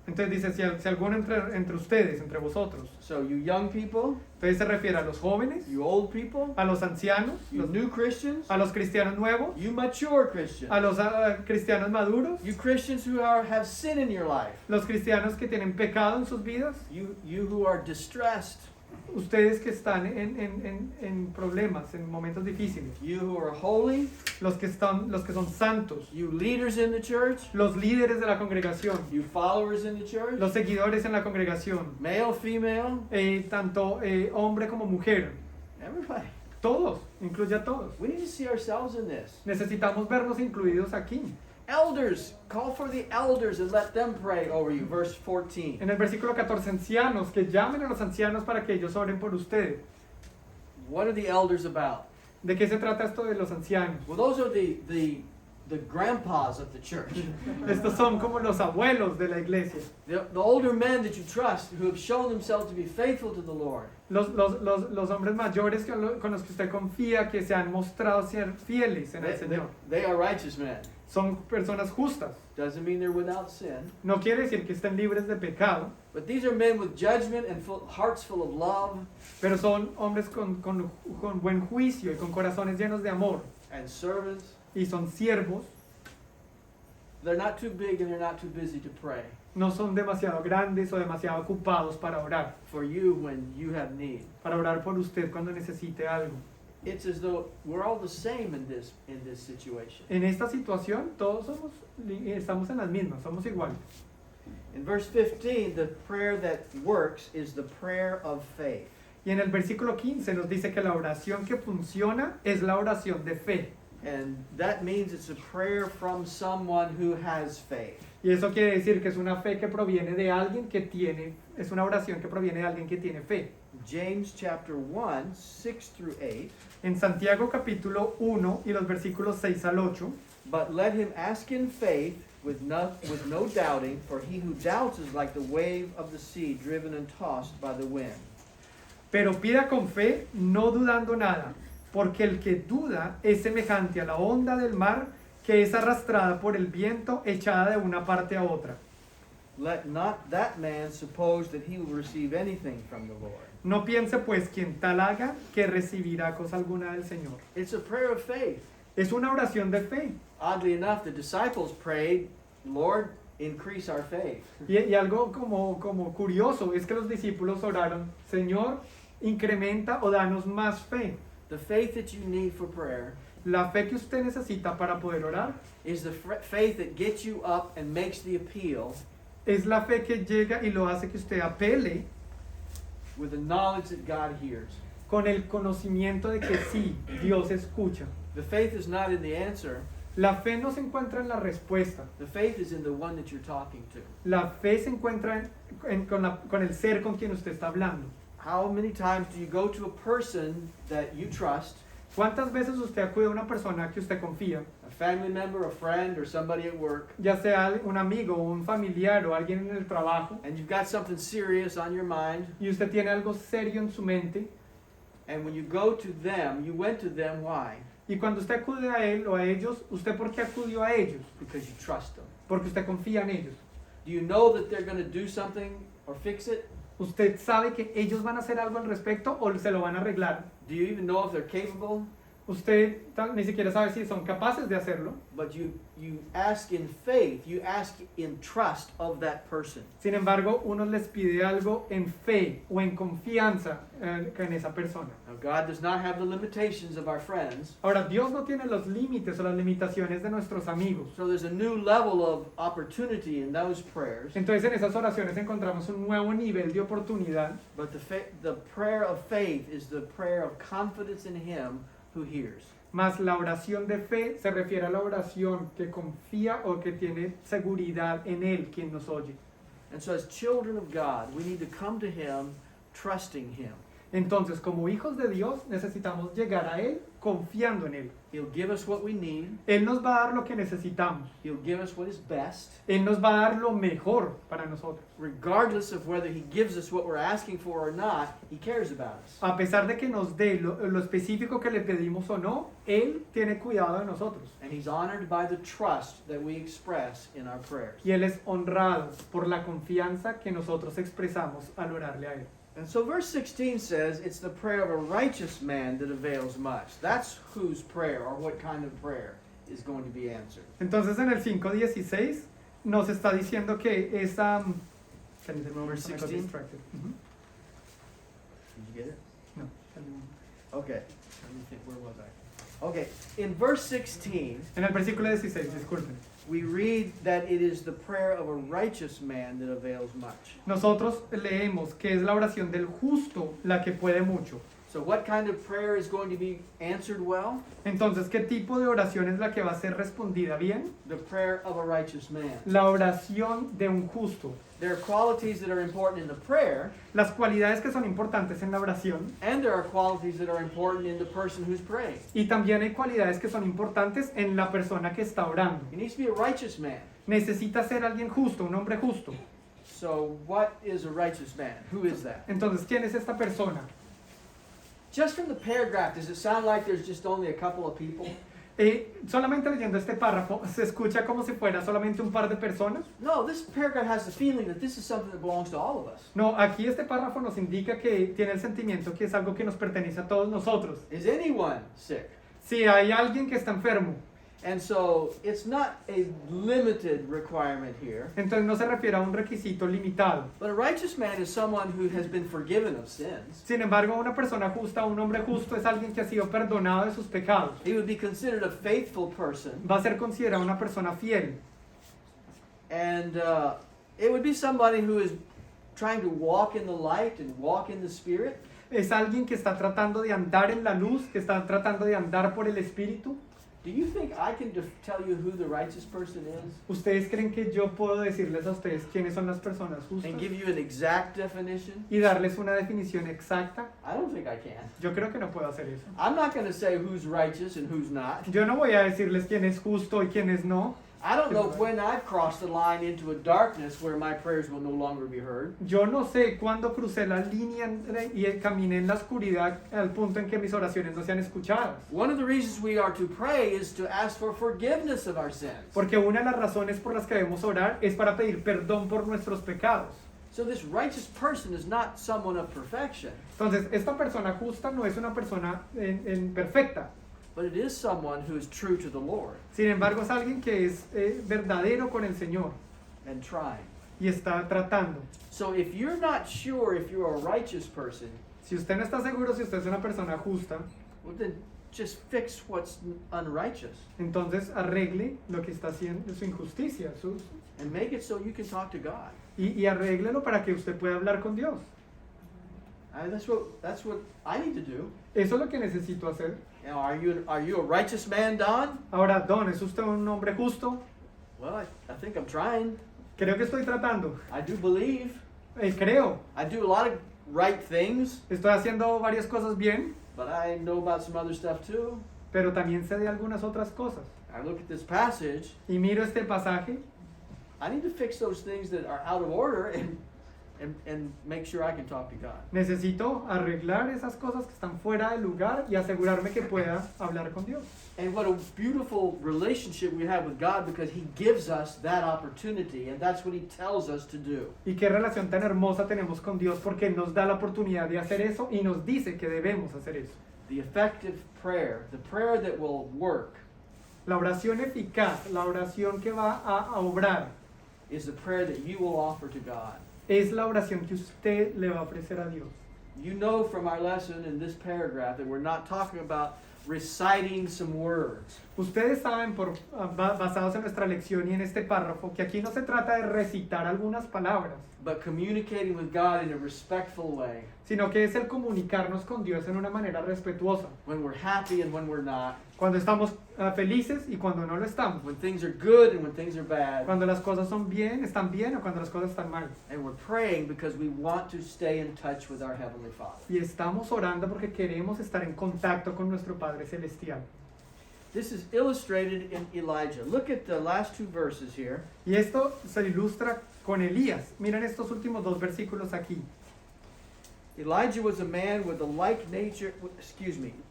B: Entonces dice, si alguno entre ustedes, entre vosotros,
A: So you young people,
B: entonces se refiere a los jóvenes,
A: you old people,
B: a los ancianos,
A: you new Christians,
B: a los cristianos nuevos,
A: you mature Christians,
B: a los cristianos maduros,
A: you Christians who have sin in your life,
B: los cristianos que tienen pecado en sus vidas,
A: you who are distressed,
B: ustedes que están en problemas, en momentos difíciles,
A: you who are holy,
B: los que son santos,
A: you leaders in the church,
B: los líderes de la congregación,
A: you followers in the church,
B: los seguidores en la congregación,
A: male, female,
B: tanto hombre como mujer,
A: everybody.
B: todos, incluye a todos.
A: We need to see ourselves in this.
B: Necesitamos vernos incluidos aquí.
A: Elders, call for the elders and let them pray over you. Verse 14.
B: En el versículo 14, ancianos, que llamen a los ancianos para que ellos oren por ustedes.
A: What are the elders about?
B: ¿De qué se trata esto de los ancianos?
A: Well, those are the grandpas of the church.
B: Estos son como los abuelos de la iglesia.
A: The older men that you trust who have shown themselves to be faithful to the Lord.
B: Los hombres mayores con los que usted confía que se han mostrado ser fieles en el Señor.
A: They are righteous men.
B: son personas justas.
A: Doesn't mean they're without sin.
B: No quiere decir que estén libres de pecado,
A: But these are men with judgment and hearts full of love
B: pero son hombres con buen juicio y con corazones llenos de amor.
A: and servants.
B: Y son siervos,
A: They're not too big and they're not too busy to pray
B: no son demasiado grandes o demasiado ocupados para orar
A: when you have need.
B: por usted cuando necesite algo.
A: It's as though we're all the same in this situation.
B: En esta situación todos estamos en las mismas, somos iguales.
A: In verse 15, the prayer that works is the prayer of faith.
B: Y en el versículo 15 nos dice que la oración que funciona es la oración de fe.
A: And that means it's a prayer from someone who has faith.
B: Y eso quiere decir que es una fe que proviene de alguien que tiene, es una oración que proviene de alguien que tiene fe.
A: James chapter 1, 6 through 8.
B: En Santiago capítulo 1 y los versículos 6 al 8,
A: But let him ask in faith with no doubting, for he who doubts is like the wave of the sea driven and tossed by the wind.
B: pero pida con fe, no dudando nada, porque el que duda es semejante a la onda del mar que es arrastrada por el viento, echada de una parte a otra.
A: Let not that man suppose that he will receive anything from the Lord.
B: No piense pues quien tal haga que recibirá cosa alguna del Señor.
A: It's a prayer of faith.
B: Es una oración de fe.
A: Oddly enough, the disciples prayed, Lord, increase our faith.
B: Y algo como curioso es que los discípulos oraron, Señor, incrementa o danos más fe.
A: The faith that you need for prayer
B: La fe que usted necesita para poder orar
A: is the faith that gets you up and makes the appeal
B: es la fe que llega y lo hace que usted apele
A: with the knowledge that God hears.
B: con el conocimiento de que sí, Dios escucha.
A: The faith is not in the answer.
B: La fe no se encuentra en la respuesta.
A: The faith is in the one that you're talking to.
B: La fe se encuentra con el ser con quien usted está hablando.
A: How many times do you go to a person that you trust,
B: ¿Cuántas veces usted acude a una persona que usted confía,
A: a family member, a friend, or somebody at work,
B: ya sea un amigo, un familiar o alguien en el trabajo,
A: and you've got something serious on your mind,
B: y usted tiene algo serio en su mente,
A: and when you go to them, you went to them, why?
B: y cuando usted acude a él o a ellos, ¿usted por qué acudió a ellos?
A: Because you trust them.
B: Porque usted confía en ellos.
A: Do you know that they're going to do something or fix it?
B: ¿Usted sabe que ellos van a hacer algo al respecto o se lo van a arreglar?
A: Do you even know if they're capable?
B: Usted ni siquiera sabe si son capaces de hacerlo.
A: But you ask in faith, you ask in trust of that person.
B: Sin embargo, uno les pide algo en fe o en confianza en esa persona.
A: Now, God does not have the limitations of our friends.
B: Ahora, Dios no tiene los límites o las limitaciones de nuestros amigos.
A: So there's a new level of opportunity in those prayers.
B: Entonces, en esas oraciones encontramos un nuevo nivel de oportunidad.
A: But the prayer of faith is the prayer of confidence in Him who hears.
B: Mas la oración de fe se refiere a la oración que confía o que tiene seguridad en Él, quien nos oye.
A: And so as children of God, we need to come to Him trusting Him.
B: Entonces, como hijos de Dios, necesitamos llegar a Él confiando en Él.
A: He'll give us what we need.
B: Él nos va a dar lo que necesitamos.
A: He'll give us what is best.
B: Él nos va a dar lo mejor para nosotros.
A: Regardless of whether He gives us what we're asking for or not, He cares about us.
B: A pesar de que nos dé lo específico que le pedimos o no, Él tiene cuidado de nosotros.
A: And He's honored by the trust that we express in our prayers.
B: Y Él es honrado por la confianza que nosotros expresamos al orarle a Él.
A: And so verse 16 says, it's the prayer of a righteous man that avails much. That's whose prayer or what kind of prayer is going to be answered.
B: Entonces en el 5:16 nos está diciendo que esa...
A: Verse 16?
B: Ujú.
A: Did you get it?
B: No.
A: Okay. Let me think, where was I? Okay, in verse 16,
B: En el versículo 16, disculpen.
A: we read that it is the prayer of a righteous man that avails much.
B: Nosotros leemos que es la oración del justo la que puede mucho.
A: So what kind of prayer is going to be answered well?
B: Entonces, ¿qué tipo de oración es la que va a ser respondida bien?
A: The prayer of a righteous man.
B: La oración de un justo.
A: There are qualities that are important in the prayer,
B: Las cualidades que son importantes en la oración,
A: and there are qualities that are important in the person who's praying.
B: y también hay cualidades que son importantes en la persona que está orando.
A: He needs to be a righteous man.
B: Necesita ser alguien justo, un hombre justo.
A: So what is a righteous man? Who is that?
B: Entonces, ¿quién es esta persona?
A: Just from the paragraph, does it sound like there's just only a couple of people?
B: Solamente leyendo este párrafo, se escucha como si fuera solamente un par de personas.
A: No, this paragraph has the feeling that this is something that belongs to all of us.
B: No, aquí este párrafo nos indica que tiene el sentimiento que es algo que nos pertenece a todos nosotros.
A: Is anyone sick?
B: Si hay alguien que está enfermo,
A: And so it's not a limited requirement here.
B: entonces no se refiere a un requisito limitado.
A: But a righteous man is someone who has been forgiven of sins.
B: Sin embargo, una persona justa, un hombre justo, es alguien que ha sido perdonado de sus pecados.
A: He would be considered a faithful person.
B: Va a ser considerado una persona fiel.
A: And it would be somebody who is trying to walk in the light and walk in the Spirit.
B: Es alguien que está tratando de andar en la luz, que está tratando de andar por el Espíritu.
A: Do you think I can tell you who the righteous person is
B: ¿Ustedes creen que yo puedo decirles a ustedes quiénes son las personas justas
A: and give you an exact definition?
B: y darles una definición exacta?
A: I don't think I can.
B: Yo creo que no puedo hacer eso.
A: I'm not going to say who's righteous and who's not.
B: Yo no voy a decirles quién es justo y quién es no.
A: I don't know when I've crossed the line into a darkness where my prayers will no longer be heard.
B: Yo no sé cuándo crucé la línea y caminé en la oscuridad al punto en que mis oraciones no sean escuchadas.
A: One of the reasons we are to pray is to ask for forgiveness of our sins.
B: Porque una de las razones por las que debemos orar es para pedir perdón por nuestros pecados.
A: So this righteous person is not someone of perfection,
B: Entonces, esta persona justa no es una persona perfecta.
A: but it is someone who is true to the Lord
B: Sin embargo, es alguien que es verdadero con el Señor
A: and trying.
B: y está tratando.
A: So if you're not sure if you're a righteous person,
B: Si usted no está seguro si usted es una persona justa,
A: well then just fix what's unrighteous
B: entonces arregle lo que está haciendo, su injusticia,
A: and make it so you can talk to God.
B: y arréglelo para que usted pueda hablar con Dios.
A: That's what I need to do.
B: Eso es lo que necesito hacer.
A: Now, are you a righteous man, Don?
B: Ahora, Don, ¿es usted un hombre justo?
A: Well, I think I'm trying.
B: Creo que estoy tratando.
A: I do believe.
B: Creo.
A: I do a lot of right things,
B: Estoy haciendo varias cosas bien,
A: but I know about some other stuff too.
B: pero también sé de algunas otras cosas.
A: I look at this passage.
B: Y miro este pasaje
A: I need to fix those things that are out of order and make sure I can talk to God.
B: Necesito arreglar esas cosas que están fuera del lugar y asegurarme que pueda hablar con Dios.
A: And what a beautiful relationship we have with God because He gives us that opportunity, and that's what He tells us to do.
B: Y qué relación tan hermosa tenemos con Dios porque Él nos da la oportunidad de hacer eso y nos dice que debemos hacer eso.
A: The effective prayer, the prayer that will work,
B: La oración eficaz, la oración que va a obrar,
A: is the prayer that you will offer to God.
B: es la oración que usted le va a ofrecer a Dios.
A: You know from our lesson in this paragraph that we're not talking about reciting some words.
B: Ustedes saben, basados en nuestra lección y en este párrafo, que aquí no se trata de recitar algunas palabras,
A: But communicating with God in a respectful way
B: sino que es el comunicarnos con Dios en una manera respetuosa.
A: when we're happy and when we're not,
B: Cuando estamos felices y cuando no lo estamos.
A: when things are good and when things are bad.
B: Cuando las cosas están bien o cuando las cosas están mal.
A: And we're praying because we want to stay in touch with our Heavenly Father.
B: Y estamos orando porque queremos estar en contacto con nuestro Padre Celestial.
A: This is illustrated in Elijah. Look at the last two verses here.
B: Y esto se ilustra con Elías. Miren estos últimos dos versículos aquí.
A: Elijah was a man with a like nature,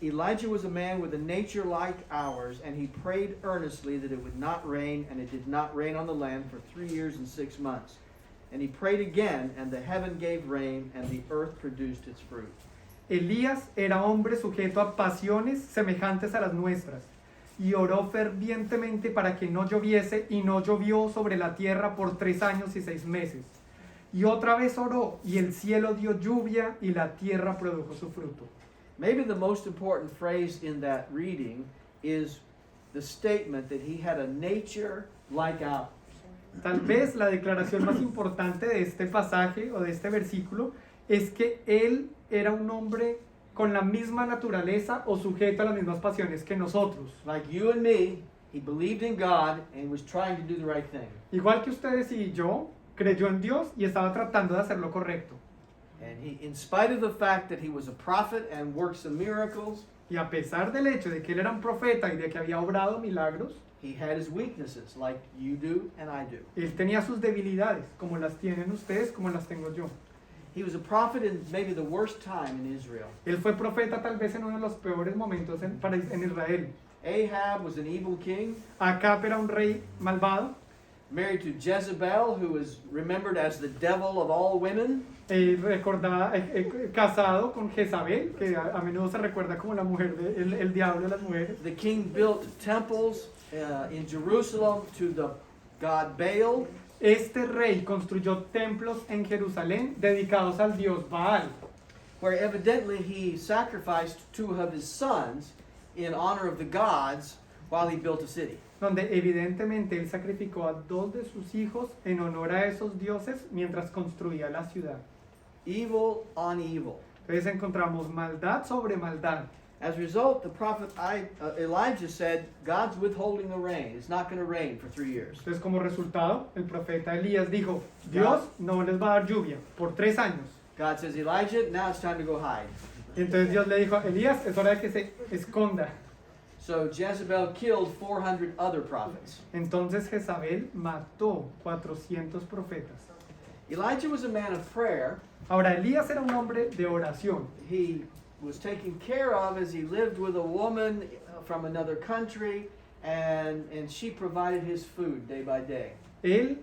A: Elijah was a man with a nature like ours, and he prayed earnestly that it would not rain, and it did not rain on the land for 3 years and 6 months. And he prayed again, and the heaven gave rain, and the earth produced its fruit.
B: Elías era hombre sujeto a pasiones semejantes a las nuestras, y oró fervientemente para que no lloviese, y no llovió sobre la tierra por 3 años y 6 meses. Y otra vez oró, y el cielo dio lluvia, y la tierra produjo su fruto.
A: Maybe the most important phrase in that reading is the statement that he had a nature like ours.
B: Tal vez la declaración más importante de este pasaje o de este versículo es que él era un hombre con la misma naturaleza o sujeto a las mismas pasiones que nosotros.
A: Like you and me, he believed in God and was trying to do the right thing.
B: Igual que ustedes y yo, creyó en Dios y estaba tratando de hacer lo correcto.
A: And he, in spite of the fact that he was a prophet and worked some miracles,
B: Y a pesar del hecho de que él era un profeta y de que había obrado milagros,
A: he had his weaknesses like you do and I do.
B: él tenía sus debilidades, como las tienen ustedes, como las tengo yo.
A: He was a prophet in maybe the worst time in Israel.
B: Él fue profeta tal vez en uno de los peores momentos en Israel.
A: Ahab was an evil king,
B: Acab era un rey malvado,
A: married to Jezebel, who is remembered as the devil of all women.
B: casado con Jezabel, que a menudo se recuerda como la mujer el diablo de las mujeres.
A: The king built temples in Jerusalem to the god Baal.
B: Este rey construyó templos en Jerusalén dedicados al dios Baal,
A: where evidently he sacrificed two of his sons in honor of the gods while he built a city.
B: donde evidentemente él sacrificó a 2 de sus hijos en honor a esos dioses mientras construía la ciudad.
A: Evil on evil.
B: Entonces encontramos maldad sobre maldad.
A: As a result, the prophet Elijah said, God's withholding the rain. It's not going to rain for 3 years.
B: Entonces como resultado, el profeta Elías dijo, Dios no les va a dar lluvia por 3 años.
A: God says, Elijah, now it's time to go hide.
B: Y entonces Dios le dijo a Elías, es hora de que se esconda.
A: So Jezebel killed 400 other prophets.
B: Entonces Jezabel mató 400 profetas.
A: Elijah was a man of prayer.
B: Ahora Elías era un hombre de oración.
A: He was taken care of as he lived with a woman from another country, and she provided his food day by day.
B: Él,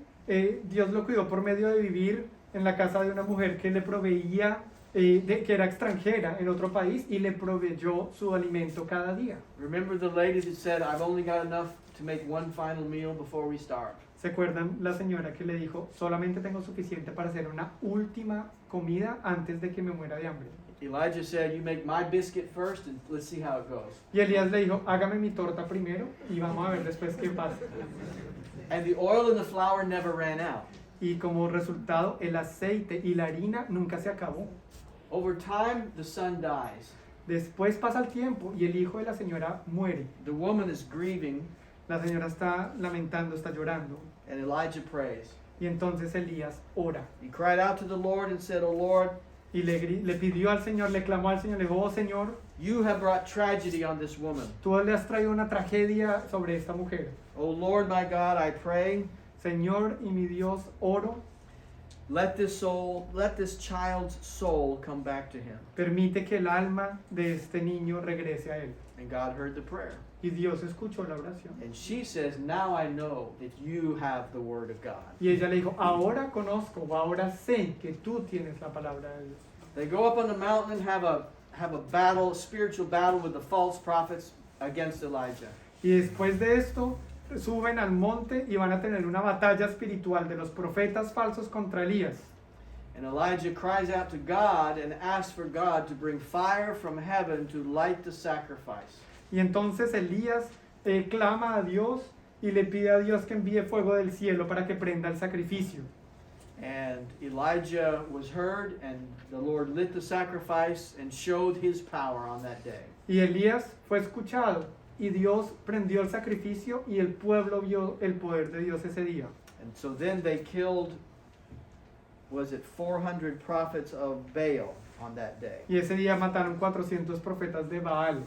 B: Dios lo cuidó por medio de vivir en la casa de una mujer que le proveía, que era extranjera en otro país y le proveyó su alimento cada día.
A: Remember the lady that said, I've only got enough to make one final meal before we starve.
B: ¿Se acuerdan la señora que le dijo, solamente tengo suficiente para hacer una última comida antes de que me muera de hambre?
A: Elijah said, you make my biscuit first and let's see how it goes.
B: Y Elías le dijo, hágame mi torta primero y vamos a ver después qué pasa.
A: And the oil and the flour never ran out.
B: Y como resultado, el aceite y la harina nunca se acabó.
A: Over time, the son dies.
B: Después pasa el tiempo y el hijo de la señora muere.
A: The woman is grieving,
B: La señora está lamentando, está llorando.
A: and Elijah prays.
B: Y entonces Elías ora.
A: He cried out to the Lord and said, Oh Lord,
B: Y le pidió al Señor, le clamó al Señor, le dijo, oh Señor,
A: you have brought tragedy on this woman.
B: tú le has traído una tragedia sobre esta mujer.
A: Oh Lord, my God, I pray,
B: Señor y mi Dios, oro,
A: let this child's soul come back to him.
B: permite que el alma de este niño regrese a él.
A: And God heard the prayer.
B: Y Dios escuchó la oración.
A: And she says, now I know that you have the word of God.
B: Y ella le dijo, ahora conozco, o ahora sé que tú tienes la palabra de Dios.
A: They go up on the mountain and have a battle, a spiritual battle with the false prophets against Elijah.
B: Y después de esto, suben al monte y van a tener una batalla espiritual de los profetas falsos contra Elías.
A: And Elijah cries out to God and asks for God to bring fire from heaven to light the sacrifice.
B: Y entonces Elías clama a Dios y le pide a Dios que envíe fuego del cielo para que prenda el sacrificio.
A: And Elijah was heard, and the Lord lit the sacrifice and showed his power on that day.
B: Y Elías fue escuchado y Dios prendió el sacrificio y el pueblo vio el poder de Dios ese día.
A: And so then they killed, was it 400 prophets of Baal on that day?
B: Y ese día mataron 400 profetas de Baal.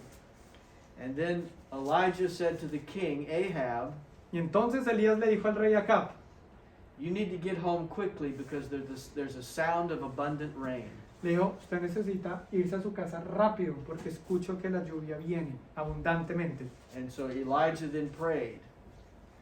A: And then Elijah said to the king, Ahab,
B: Y entonces Elías le dijo al rey Acab,
A: you need to get home quickly because there's a sound of abundant rain.
B: le dijo, usted necesita irse a su casa rápido porque escucho que la lluvia viene abundantemente.
A: And so Elijah then prayed.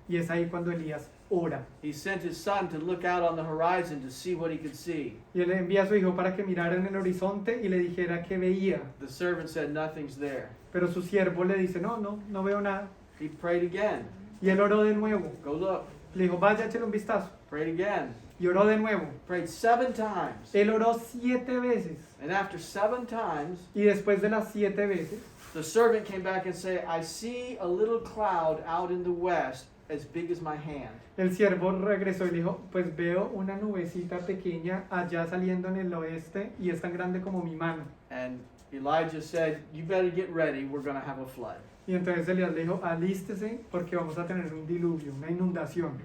B: Y es ahí cuando Elías ora.
A: He sent his son to look out on the horizon to see what he could see.
B: Y él envía a su hijo para que mirara en el horizonte y le dijera que veía.
A: The servant said, nothing's there.
B: Pero su siervo le dice, no veo nada.
A: He prayed again.
B: Y él oró de nuevo.
A: Go look.
B: Le dijo, vaya, échale un vistazo.
A: Prayed again.
B: Y oró de nuevo.
A: Prayed 7 times.
B: Él oró 7 veces.
A: And after 7 times,
B: Y después de las 7 veces,
A: the servant came back and said, I see a little cloud out in the west as big as my hand.
B: el siervo regresó y le dijo, pues veo una nubecita pequeña allá saliendo en el oeste y es tan grande como mi mano.
A: And Elijah said, you better get ready, we're going to have a flood.
B: Y entonces Elías le dijo, alístese porque vamos a tener un diluvio, una inundación.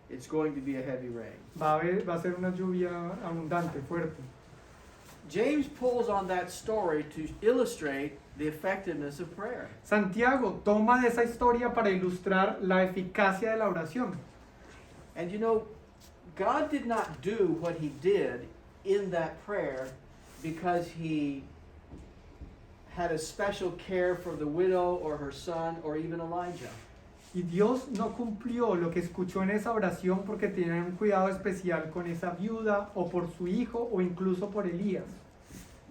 A: It's going to be a heavy rain.
B: Va a ser una lluvia abundante, fuerte.
A: James pulls on that story to illustrate the effectiveness of prayer.
B: Santiago toma de esa historia para ilustrar la eficacia de la oración.
A: And you know, God did not do what he did in that prayer because he had a special care for the widow or her son or even Elijah.
B: Y Dios no cumplió lo que escuchó en esa oración porque tenía un cuidado especial con esa viuda o por su hijo o incluso por Elías.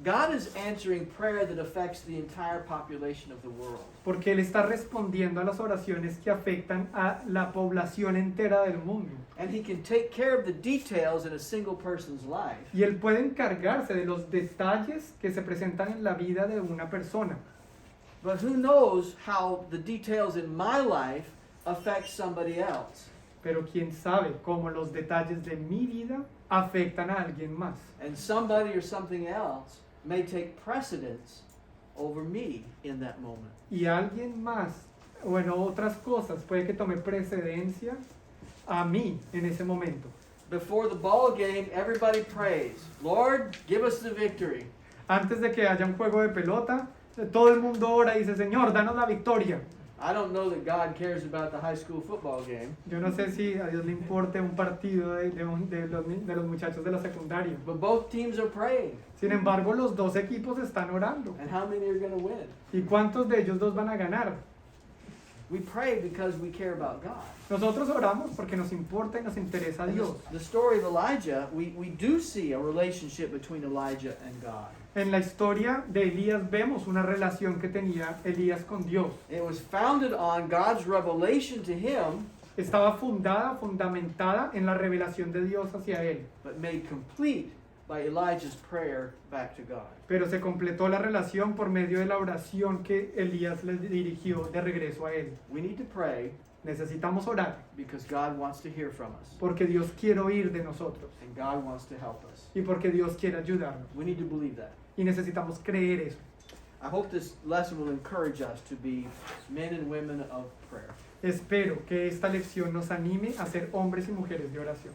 A: God is answering prayer that affects the entire population of the world.
B: Porque Él está respondiendo a las oraciones que afectan a la población entera del mundo.
A: And he can take care of the details in a single person's life.
B: Y Él puede encargarse de los detalles que se presentan en la vida de una persona.
A: But who knows how the details in my life affect somebody else?
B: Pero quién sabe cómo los detalles de mi vida afectan a alguien más.
A: And somebody or something else may take precedence over me in that moment.
B: Y alguien más, bueno, otras cosas, puede que tome precedencia a mí en ese momento.
A: Before the ball game, everybody prays, Lord, give us the victory.
B: Antes de que haya un juego de pelota, todo el mundo ora y dice, Señor, danos la victoria.
A: I don't know that God cares about the high school football game,
B: Yo no sé si a Dios le importe un partido de los muchachos de la secundaria.
A: but both teams are praying.
B: Sin embargo, los dos equipos están orando.
A: And how many are going to win?
B: ¿Y cuántos de ellos dos van a ganar?
A: We pray because we care about God.
B: Nosotros oramos porque nos importa y nos interesa a
A: And
B: Dios.
A: the story of Elijah, we do see a relationship between Elijah and God.
B: En la historia de Elías vemos una relación que tenía Elías con Dios.
A: It was founded on God's revelation to him,
B: Estaba fundamentada en la revelación de Dios hacia él.
A: but made complete by Elijah's prayer back to God.
B: Pero se completó la relación por medio de la oración que Elías le dirigió de regreso a él.
A: We need to pray
B: Necesitamos orar
A: because God wants to hear from us
B: porque Dios quiere oír de nosotros
A: and God wants to help us.
B: y porque Dios quiere ayudarnos.
A: We need to believe that.
B: Y necesitamos creer eso.
A: I hope this lesson will encourage us to be men and women of prayer.
B: Espero que esta lección nos anime a ser hombres y mujeres de oración.